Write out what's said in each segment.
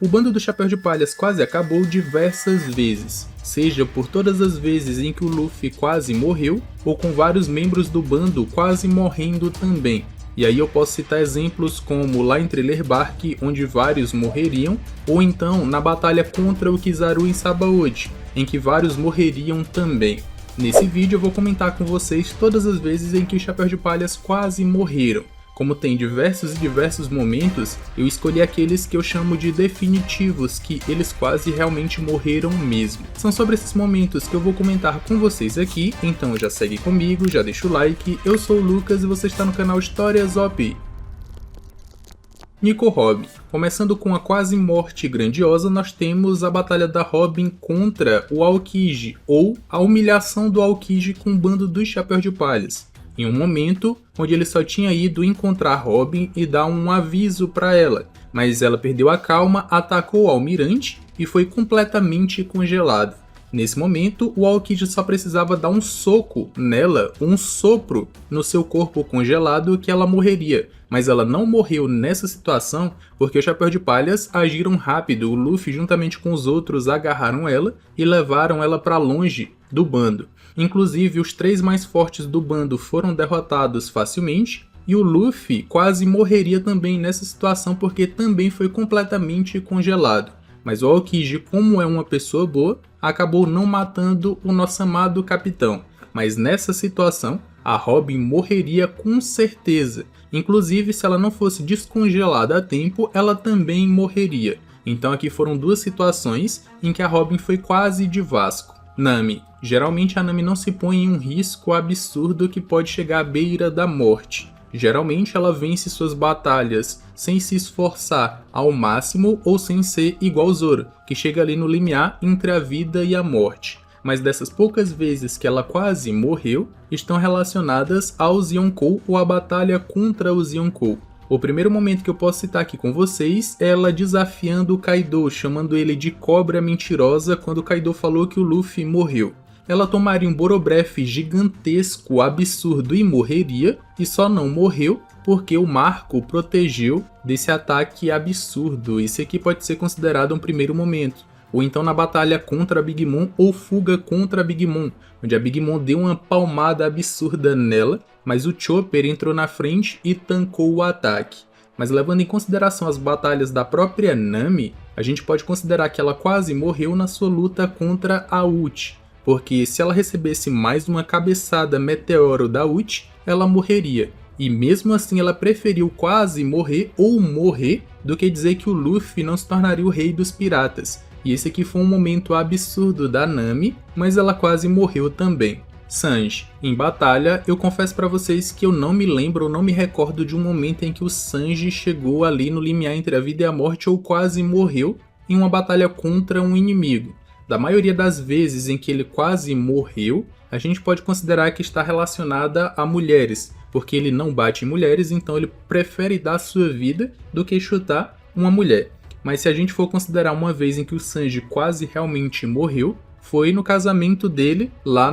O bando do Chapéu de Palhas quase acabou diversas vezes, seja por todas as vezes em que o Luffy quase morreu, ou com vários membros do bando quase morrendo também. E aí eu posso citar exemplos como lá em Thriller Bark, onde vários morreriam, ou então na batalha contra o Kizaru em Sabaody, em que vários morreriam também. Nesse vídeo eu vou comentar com vocês todas as vezes em que os Chapéus de Palhas quase morreram. Como tem diversos momentos, eu escolhi aqueles que eu chamo de definitivos, que eles quase realmente morreram mesmo. São sobre esses momentos que eu vou comentar com vocês aqui, então já segue comigo, já deixa o like. Eu sou o Lucas e você está no canal Histórias OP. Nico Robin. Começando com a quase morte grandiosa, nós temos a batalha da Robin contra o Aokiji, ou a humilhação do Aokiji com o bando dos Chapéus de Palhas. Em um momento onde ele só tinha ido encontrar Robin e dar um aviso para ela, mas ela perdeu a calma, atacou o almirante e foi completamente congelado. Nesse momento, o Aokiji só precisava dar um soco nela, um sopro no seu corpo congelado que ela morreria, mas ela não morreu nessa situação porque os Chapéus de Palhas agiram rápido. O Luffy juntamente com os outros agarraram ela e levaram ela para longe do bando. Inclusive, os 3 mais fortes do bando foram derrotados facilmente, e o Luffy quase morreria também nessa situação porque também foi completamente congelado. Mas o Aokiji, como é uma pessoa boa, acabou não matando o nosso amado capitão. Mas nessa situação, a Robin morreria com certeza. Inclusive, se ela não fosse descongelada a tempo, ela também morreria. Então aqui foram 2 situações em que a Robin foi quase de Vasco. Nami. Geralmente a Nami não se põe em um risco absurdo que pode chegar à beira da morte. Geralmente ela vence suas batalhas sem se esforçar ao máximo ou sem ser igual Zoro, que chega ali no limiar entre a vida e a morte. Mas dessas poucas vezes que ela quase morreu, estão relacionadas aos Yonkou ou a batalha contra os Yonkou. O primeiro momento que eu posso citar aqui com vocês é ela desafiando o Kaido, chamando ele de cobra mentirosa quando o Kaido falou que o Luffy morreu. Ela tomaria um Borobref gigantesco, absurdo e morreria, e só não morreu porque o Marco protegeu desse ataque absurdo. Isso aqui pode ser considerado um primeiro momento. Ou então na batalha contra a Big Mom ou fuga contra a Big Mom, onde a Big Mom deu uma palmada absurda nela, mas o Chopper entrou na frente e tancou o ataque. Mas levando em consideração as batalhas da própria Nami, a gente pode considerar que ela quase morreu na sua luta contra a Uchi, porque se ela recebesse mais uma cabeçada meteoro da Uchi, ela morreria. E mesmo assim ela preferiu quase morrer ou morrer do que dizer que o Luffy não se tornaria o rei dos piratas. E esse aqui foi um momento absurdo da Nami, mas ela quase morreu também. Sanji. Em batalha, eu confesso pra vocês que eu não me lembro ou não me recordo de um momento em que o Sanji chegou ali no limiar entre a vida e a morte ou quase morreu em uma batalha contra um inimigo. Da maioria das vezes em que ele quase morreu, a gente pode considerar que está relacionada a mulheres, porque ele não bate em mulheres, então ele prefere dar sua vida do que chutar uma mulher. Mas se a gente for considerar uma vez em que o Sanji quase realmente morreu, foi no casamento dele lá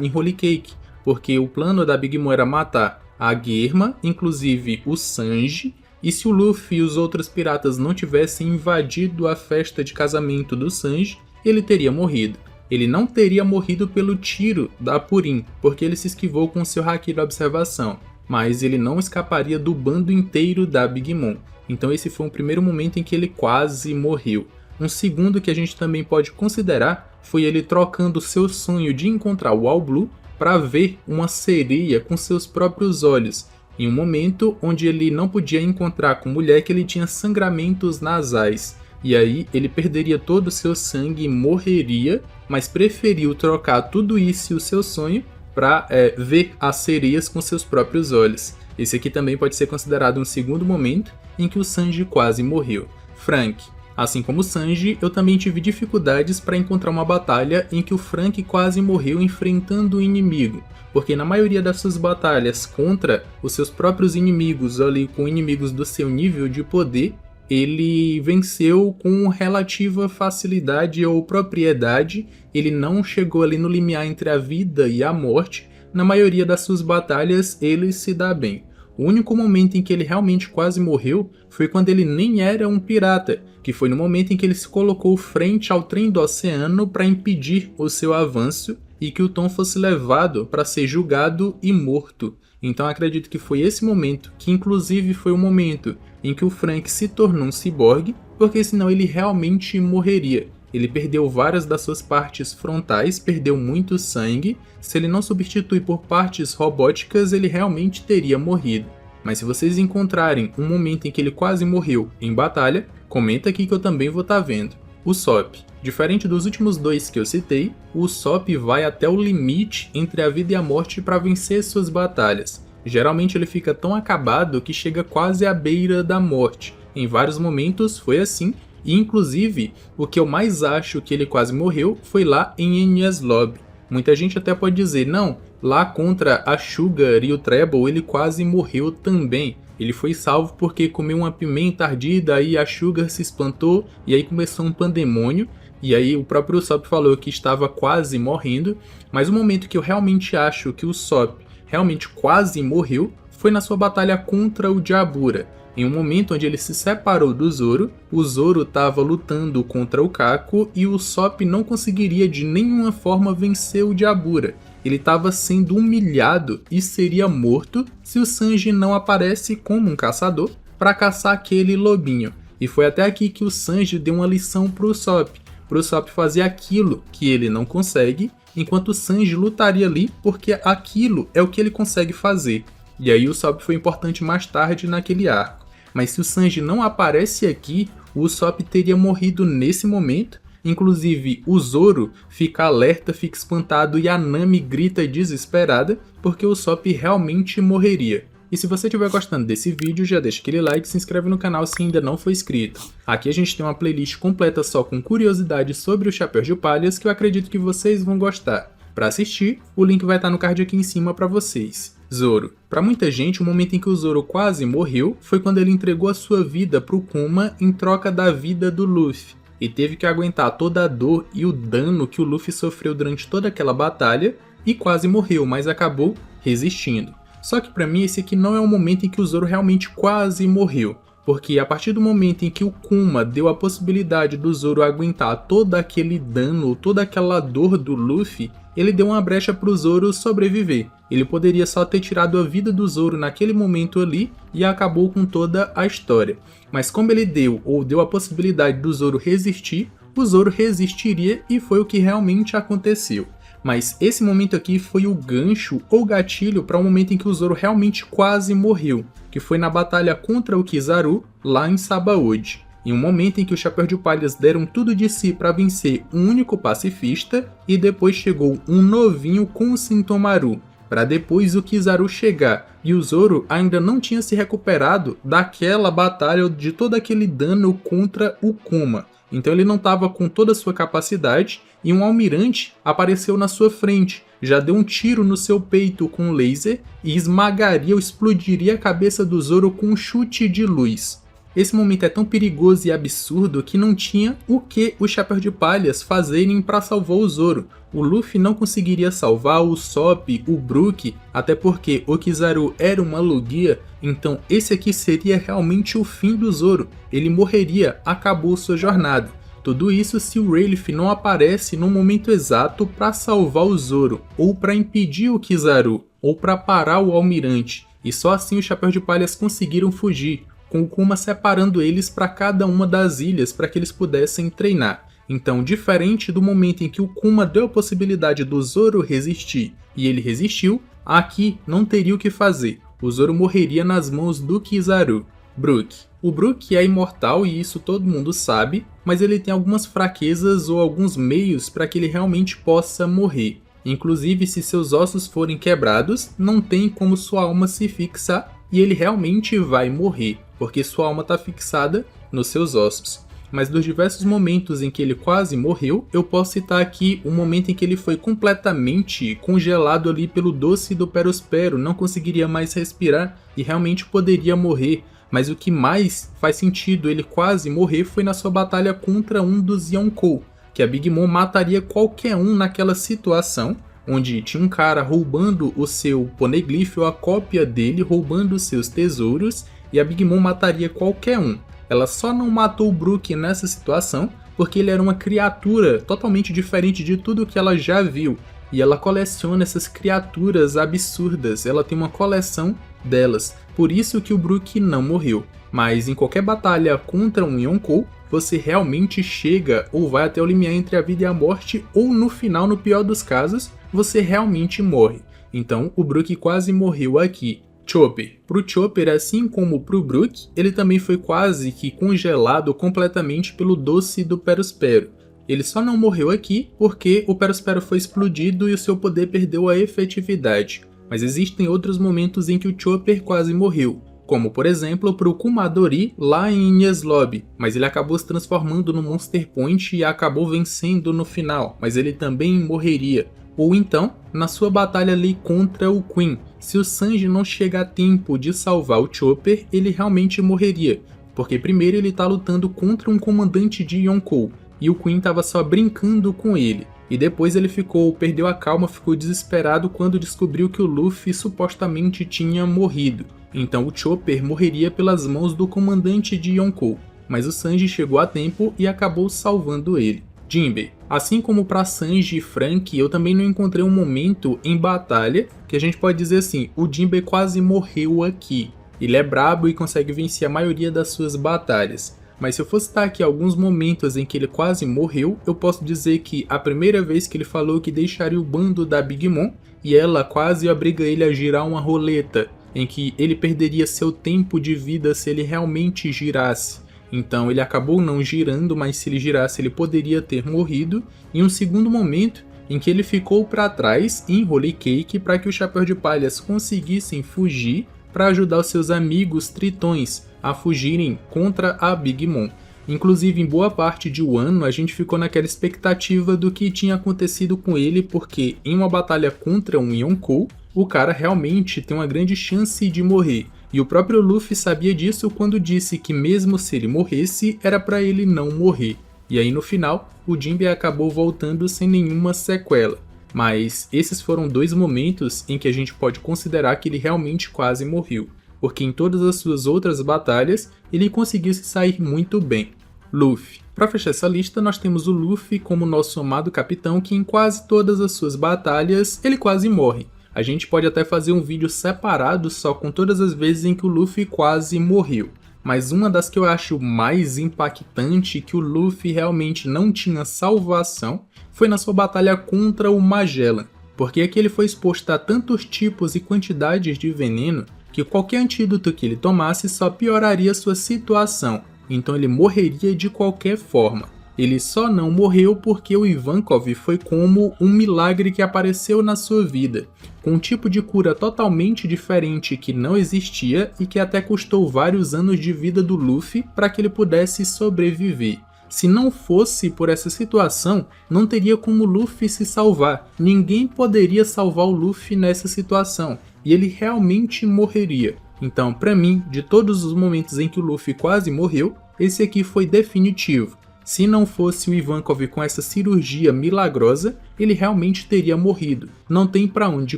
em Holy Cake, porque o plano da Big Mom era matar a Germa, inclusive o Sanji, e se o Luffy e os outros piratas não tivessem invadido a festa de casamento do Sanji, ele teria morrido. Ele não teria morrido pelo tiro da Purin, porque ele se esquivou com seu haki da observação, mas ele não escaparia do bando inteiro da Big Mom. Então esse foi um primeiro momento em que ele quase morreu. Um segundo que a gente também pode considerar foi ele trocando seu sonho de encontrar o All Blue para ver uma sereia com seus próprios olhos, em um momento onde ele não podia encontrar com mulher que ele tinha sangramentos nasais. E aí ele perderia todo o seu sangue e morreria, mas preferiu trocar tudo isso e o seu sonho para ver as sereias com seus próprios olhos. Esse aqui também pode ser considerado um segundo momento em que o Sanji quase morreu. Frank. Assim como o Sanji, eu também tive dificuldades para encontrar uma batalha em que o Frank quase morreu enfrentando o inimigo, porque na maioria das suas batalhas contra os seus próprios inimigos, ali com inimigos do seu nível de poder, ele venceu com relativa facilidade ou propriedade, ele não chegou ali no limiar entre a vida e a morte. Na maioria das suas batalhas ele se dá bem. O único momento em que ele realmente quase morreu foi quando ele nem era um pirata, que foi no momento em que ele se colocou frente ao trem do oceano para impedir o seu avanço e que o Tom fosse levado para ser julgado e morto. Então acredito que foi esse momento, que inclusive foi o momento em que o Frank se tornou um ciborgue, porque senão ele realmente morreria. Ele perdeu várias das suas partes frontais, perdeu muito sangue. Se ele não substitui por partes robóticas, ele realmente teria morrido. Mas se vocês encontrarem um momento em que ele quase morreu em batalha, comenta aqui que eu também vou estar vendo. O Sop. Diferente dos últimos dois que eu citei, o Sop vai até o limite entre a vida e a morte para vencer suas batalhas. Geralmente ele fica tão acabado que chega quase à beira da morte. Em vários momentos foi assim, e inclusive o que eu mais acho que ele quase morreu foi lá em Enies Lobby. Muita gente até pode dizer, não, lá contra a Sugar e o Treble ele quase morreu também. Ele foi salvo porque comeu uma pimenta ardida, aí a Sugar se espantou e aí começou um pandemônio. E aí o próprio Sop falou que estava quase morrendo, mas o momento que eu realmente acho que o Sop realmente quase morreu foi na sua batalha contra o Jabura. Em um momento onde ele se separou do Zoro, o Zoro estava lutando contra o Kako e o Sop não conseguiria de nenhuma forma vencer o Jabura. Ele estava sendo humilhado e seria morto se o Sanji não aparece como um caçador para caçar aquele lobinho. E foi até aqui que o Sanji deu uma lição para o Sop fazer aquilo que ele não consegue, enquanto o Sanji lutaria ali porque aquilo é o que ele consegue fazer. E aí o Sop foi importante mais tarde naquele arco. Mas se o Sanji não aparece aqui, o Sop teria morrido nesse momento. Inclusive o Zoro fica alerta, fica espantado e a Nami grita desesperada porque o Sop realmente morreria. E se você estiver gostando desse vídeo, já deixa aquele like e se inscreve no canal se ainda não for inscrito. Aqui a gente tem uma playlist completa só com curiosidades sobre os Chapéus de Palhas que eu acredito que vocês vão gostar. Para assistir, o link vai estar no card aqui em cima para vocês. Zoro. Para muita gente, o momento em que o Zoro quase morreu foi quando ele entregou a sua vida pro Kuma em troca da vida do Luffy. E teve que aguentar toda a dor e o dano que o Luffy sofreu durante toda aquela batalha e quase morreu, mas acabou resistindo. Só que pra mim esse aqui não é o momento em que o Zoro realmente quase morreu, porque a partir do momento em que o Kuma deu a possibilidade do Zoro aguentar todo aquele dano, toda aquela dor do Luffy, ele deu uma brecha pro Zoro sobreviver. Ele poderia só ter tirado a vida do Zoro naquele momento ali e acabou com toda a história. Mas como ele deu a possibilidade do Zoro resistir, o Zoro resistiria e foi o que realmente aconteceu. Mas esse momento aqui foi o gancho ou gatilho para o momento em que o Zoro realmente quase morreu, que foi na batalha contra o Kizaru, lá em Sabaody. Em um momento em que os Chapéus de Palhas deram tudo de si para vencer um único pacifista, e depois chegou um novinho com o Sentomaru, para depois o Kizaru chegar, e o Zoro ainda não tinha se recuperado daquela batalha de todo aquele dano contra o Kuma. Então ele não estava com toda a sua capacidade e um almirante apareceu na sua frente, já deu um tiro no seu peito com um laser e esmagaria ou explodiria a cabeça do Zoro com um chute de luz. Esse momento é tão perigoso e absurdo que não tinha o que os Chapéus de Palhas fazerem para salvar o Zoro. O Luffy não conseguiria salvar o Sop, o Brook, até porque o Kizaru era uma Lugia, então esse aqui seria realmente o fim do Zoro. Ele morreria, acabou sua jornada. Tudo isso se o Rayleigh não aparece no momento exato para salvar o Zoro, ou para impedir o Kizaru, ou para parar o Almirante. E só assim os Chapéus de Palhas conseguiram fugir, com o Kuma separando eles para cada uma das ilhas para que eles pudessem treinar. Então, diferente do momento em que o Kuma deu a possibilidade do Zoro resistir e ele resistiu, aqui não teria o que fazer. O Zoro morreria nas mãos do Kizaru. Brook. O Brook é imortal e isso todo mundo sabe, mas ele tem algumas fraquezas ou alguns meios para que ele realmente possa morrer. Inclusive, se seus ossos forem quebrados, não tem como sua alma se fixar e ele realmente vai morrer, porque sua alma está fixada nos seus ossos. Mas dos diversos momentos em que ele quase morreu, eu posso citar aqui um momento em que ele foi completamente congelado ali pelo doce do Perospero, não conseguiria mais respirar e realmente poderia morrer. Mas o que mais faz sentido ele quase morrer foi na sua batalha contra um dos Yonkou, que a Big Mom mataria qualquer um naquela situação, onde tinha um cara roubando o seu Poneglyph ou a cópia dele, roubando os seus tesouros, e a Big Mom mataria qualquer um. Ela só não matou o Brook nessa situação porque ele era uma criatura totalmente diferente de tudo que ela já viu. E ela coleciona essas criaturas absurdas, ela tem uma coleção delas. Por isso que o Brook não morreu. Mas em qualquer batalha contra um Yonkou, você realmente chega ou vai até o limiar entre a vida e a morte, ou no final, no pior dos casos, você realmente morre. Então o Brook quase morreu aqui. Chopper. Pro Chopper, assim como pro Brook, ele também foi quase que congelado completamente pelo doce do Perospero. Ele só não morreu aqui porque o Perospero foi explodido e o seu poder perdeu a efetividade. Mas existem outros momentos em que o Chopper quase morreu, como por exemplo pro Kumadori lá em Enies Lobby, mas ele acabou se transformando no Monster Point e acabou vencendo no final, mas ele também morreria. Ou então, na sua batalha ali contra o Queen, se o Sanji não chegar a tempo de salvar o Chopper, ele realmente morreria, porque primeiro ele tá lutando contra um comandante de Yonkou, e o Queen tava só brincando com ele, e depois ele perdeu a calma, ficou desesperado quando descobriu que o Luffy supostamente tinha morrido. Então o Chopper morreria pelas mãos do comandante de Yonkou, mas o Sanji chegou a tempo e acabou salvando ele. Jinbei. Assim como para Sanji e Franky, eu também não encontrei um momento em batalha que a gente pode dizer assim, o Jinbei quase morreu aqui. Ele é brabo e consegue vencer a maioria das suas batalhas. Mas se eu fosse citar aqui alguns momentos em que ele quase morreu, eu posso dizer que a primeira vez que ele falou que deixaria o bando da Big Mom, e ela quase obriga ele a girar uma roleta, em que ele perderia seu tempo de vida se ele realmente girasse. Então ele acabou não girando, mas se ele girasse ele poderia ter morrido. E um segundo momento em que ele ficou para trás em Holy Cake para que os Chapéu de Palhas conseguissem fugir para ajudar os seus amigos tritões a fugirem contra a Big Mom. Inclusive em boa parte de Wano a gente ficou naquela expectativa do que tinha acontecido com ele, porque em uma batalha contra um Yonkou, o cara realmente tem uma grande chance de morrer. E o próprio Luffy sabia disso quando disse que mesmo se ele morresse, era para ele não morrer. E aí no final, o Jinbei acabou voltando sem nenhuma sequela. Mas esses foram dois momentos em que a gente pode considerar que ele realmente quase morreu, porque em todas as suas outras batalhas, ele conseguiu se sair muito bem. Luffy. Para fechar essa lista, nós temos o Luffy como nosso amado capitão, que em quase todas as suas batalhas, ele quase morre. A gente pode até fazer um vídeo separado só com todas as vezes em que o Luffy quase morreu. Mas uma das que eu acho mais impactante, que o Luffy realmente não tinha salvação, foi na sua batalha contra o Magellan. Porque aqui ele foi exposto a tantos tipos e quantidades de veneno, que qualquer antídoto que ele tomasse só pioraria sua situação. Então ele morreria de qualquer forma. Ele só não morreu porque o Ivankov foi como um milagre que apareceu na sua vida, com um tipo de cura totalmente diferente que não existia e que até custou vários anos de vida do Luffy para que ele pudesse sobreviver. Se não fosse por essa situação, não teria como o Luffy se salvar. Ninguém poderia salvar o Luffy nessa situação, e ele realmente morreria. Então, para mim, de todos os momentos em que o Luffy quase morreu, esse aqui foi definitivo. Se não fosse o Ivankov com essa cirurgia milagrosa, ele realmente teria morrido. Não tem pra onde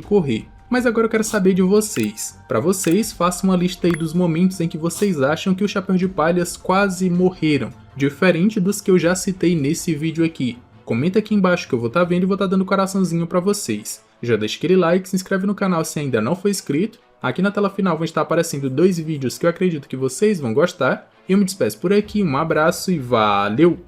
correr. Mas agora eu quero saber de vocês. Para vocês, façam uma lista aí dos momentos em que vocês acham que os Chapéu de Palhas quase morreram, diferente dos que eu já citei nesse vídeo aqui. Comenta aqui embaixo que eu vou estar vendo e vou estar dando coraçãozinho para vocês. Já deixa aquele like, se inscreve no canal se ainda não for inscrito. Aqui na tela final vão estar aparecendo dois vídeos que eu acredito que vocês vão gostar. Eu me despeço por aqui, um abraço e valeu!